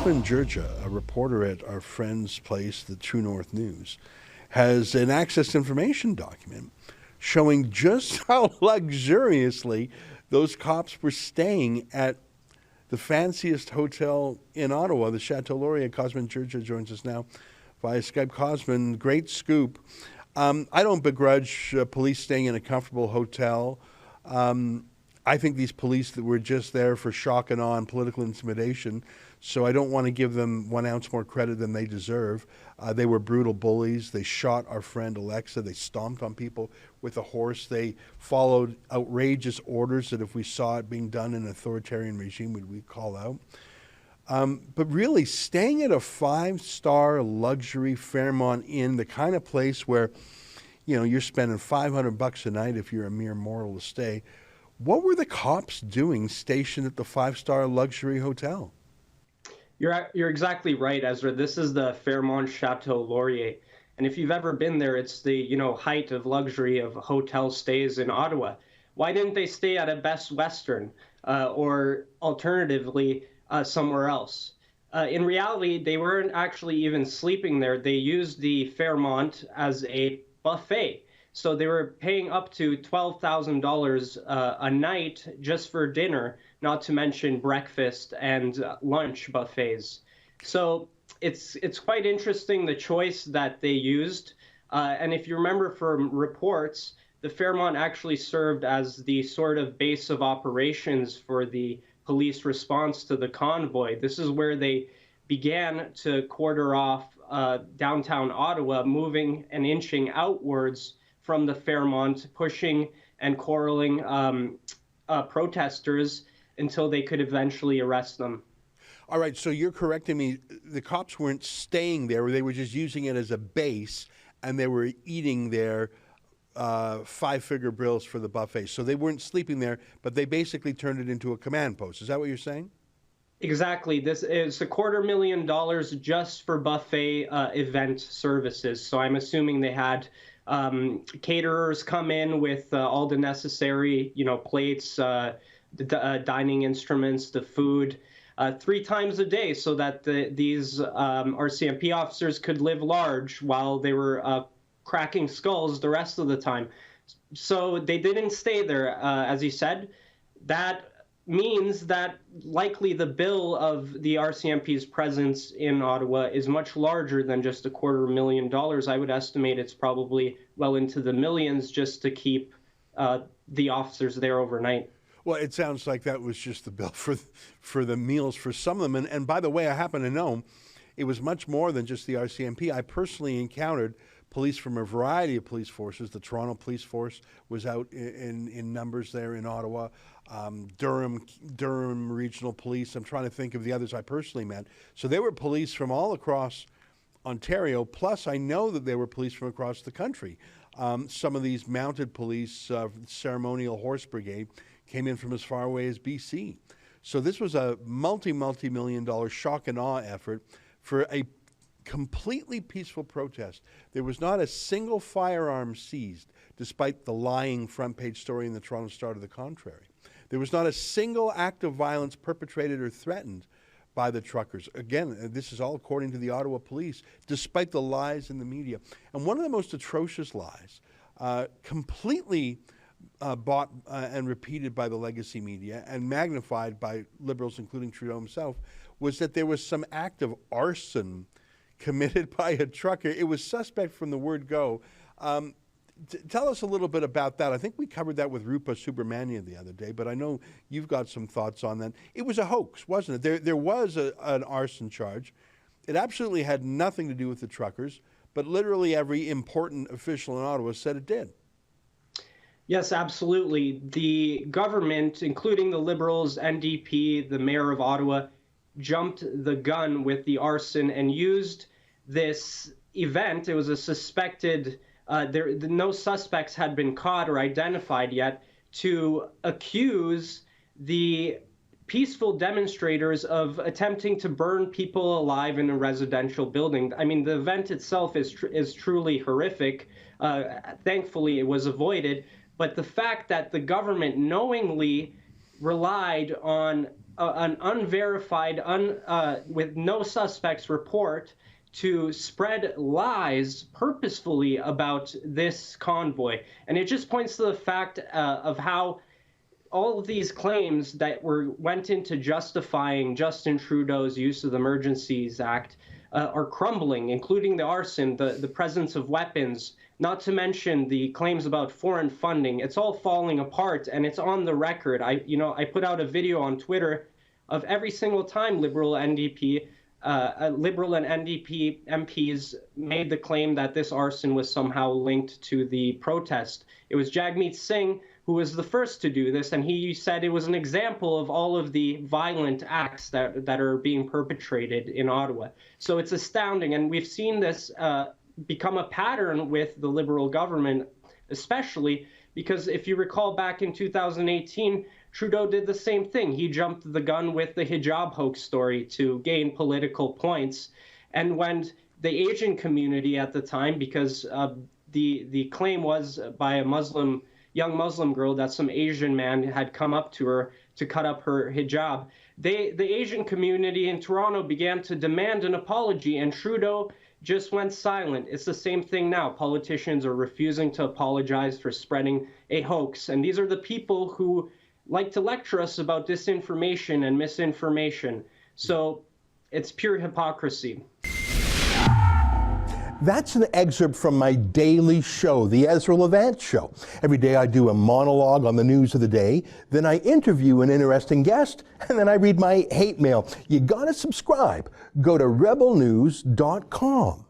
Cosmin Dzsurdzsa, a reporter at our friend's place, the True North News, has an access to information document showing just how luxuriously those cops were staying at the fanciest hotel in Ottawa, the Chateau Laurier. Cosmin Dzsurdzsa joins us now via Skype. Cosmin, great scoop. I don't begrudge police staying in a comfortable hotel. I think these police that were just there for shock and awe and political intimidation, so I don't want to give them 1 ounce more credit than they deserve. They were brutal bullies. They shot our friend Alexa. They stomped on people with a horse. They followed outrageous orders that if we saw it being done in an authoritarian regime, we'd call out. But really, staying at a 5-star luxury Fairmont Inn, the kind of place where, you're spending $500 a night if you're a mere mortal to stay. What were the cops doing stationed at the 5-star luxury hotel? You're exactly right, Ezra. This is the Fairmont Chateau Laurier. And if you've ever been there, it's the, height of luxury of hotel stays in Ottawa. Why didn't they stay at a Best Western or alternatively somewhere else? In reality, they weren't actually even sleeping there. They used the Fairmont as a buffet. So they were paying up to $12,000 a night just for dinner, not to mention breakfast and lunch buffets. So it's quite interesting, the choice that they used. And if you remember from reports, the Fairmont actually served as the sort of base of operations for the police response to the convoy. This is where they began to quarter off downtown Ottawa, moving and inching outwards from the Fairmont, pushing and quarreling protesters until they could eventually arrest them. All right, so you're correcting me. The cops weren't staying there. They were just using it as a base, and they were eating their 5-figure bills for the buffet. So they weren't sleeping there, but they basically turned it into a command post. Is that what you're saying? Exactly. This is $250,000 just for buffet event services. So I'm assuming they had caterers come in with all the necessary, plates, the dining instruments, the food, 3 times a day, so that these RCMP officers could live large while they were cracking skulls the rest of the time. So they didn't stay there, as you said. That means that likely the bill of the RCMP's presence in Ottawa is much larger than just $250,000. I would estimate it's probably well into the millions just to keep the officers there overnight. Well, it sounds like that was just the bill for the meals for some of them. And by the way, I happen to know it was much more than just the RCMP. I personally encountered police from a variety of police forces. The Toronto Police Force was out in numbers there in Ottawa. Durham Regional Police. I'm trying to think of the others I personally met. So there were police from all across Ontario, plus I know that there were police from across the country. Some of these mounted police, ceremonial horse brigade, came in from as far away as BC. So this was a multi-million-dollar shock and awe effort for a completely peaceful protest. There was not a single firearm seized, despite the lying front page story in the Toronto Star to the contrary. There was not a single act of violence perpetrated or threatened by the truckers. Again, this is all according to the Ottawa police, despite the lies in the media. And one of the most atrocious lies, completely bought and repeated by the legacy media and magnified by Liberals, including Trudeau himself, was that there was some act of arson committed by a trucker. It was suspect from the word go. Tell us a little bit about that. I think we covered that with Rupa Subramanian the other day, but I know you've got some thoughts on that. It was a hoax, wasn't it? There was an arson charge. It absolutely had nothing to do with the truckers, but literally every important official in Ottawa said it did. Yes, absolutely. The government, including the Liberals, NDP, the mayor of Ottawa, jumped the gun with the arson and used this event. It was a suspected, no suspects had been caught or identified yet, to accuse the peaceful demonstrators of attempting to burn people alive in a residential building. I mean, the event itself is truly horrific. Thankfully, it was avoided. But the fact that the government knowingly relied on an unverified, with no suspects report to spread lies purposefully about this convoy. And it just points to the fact of how all of these claims that went into justifying Justin Trudeau's use of the Emergencies Act are crumbling, including the arson, the presence of weapons, not to mention the claims about foreign funding. It's all falling apart, and it's on the record. I put out a video on Twitter of every single time Liberal and NDP MPs made the claim that this arson was somehow linked to the protest. It was Jagmeet Singh who was the first to do this, and he said it was an example of all of the violent acts that are being perpetrated in Ottawa. So it's astounding, and we've seen this become a pattern with the Liberal government, especially because if you recall back in 2018, Trudeau did the same thing. He jumped the gun with the hijab hoax story to gain political points. And when the Asian community at the time, because the claim was by a young Muslim girl that some Asian man had come up to her to cut up her hijab, the Asian community in Toronto began to demand an apology, and Trudeau just went silent. It's the same thing now. Politicians are refusing to apologize for spreading a hoax. And these are the people who like to lecture us about disinformation and misinformation. So it's pure hypocrisy. That's an excerpt from my daily show, The Ezra Levant Show. Every day I do a monologue on the news of the day, then I interview an interesting guest, and then I read my hate mail. You gotta subscribe. Go to rebelnews.com.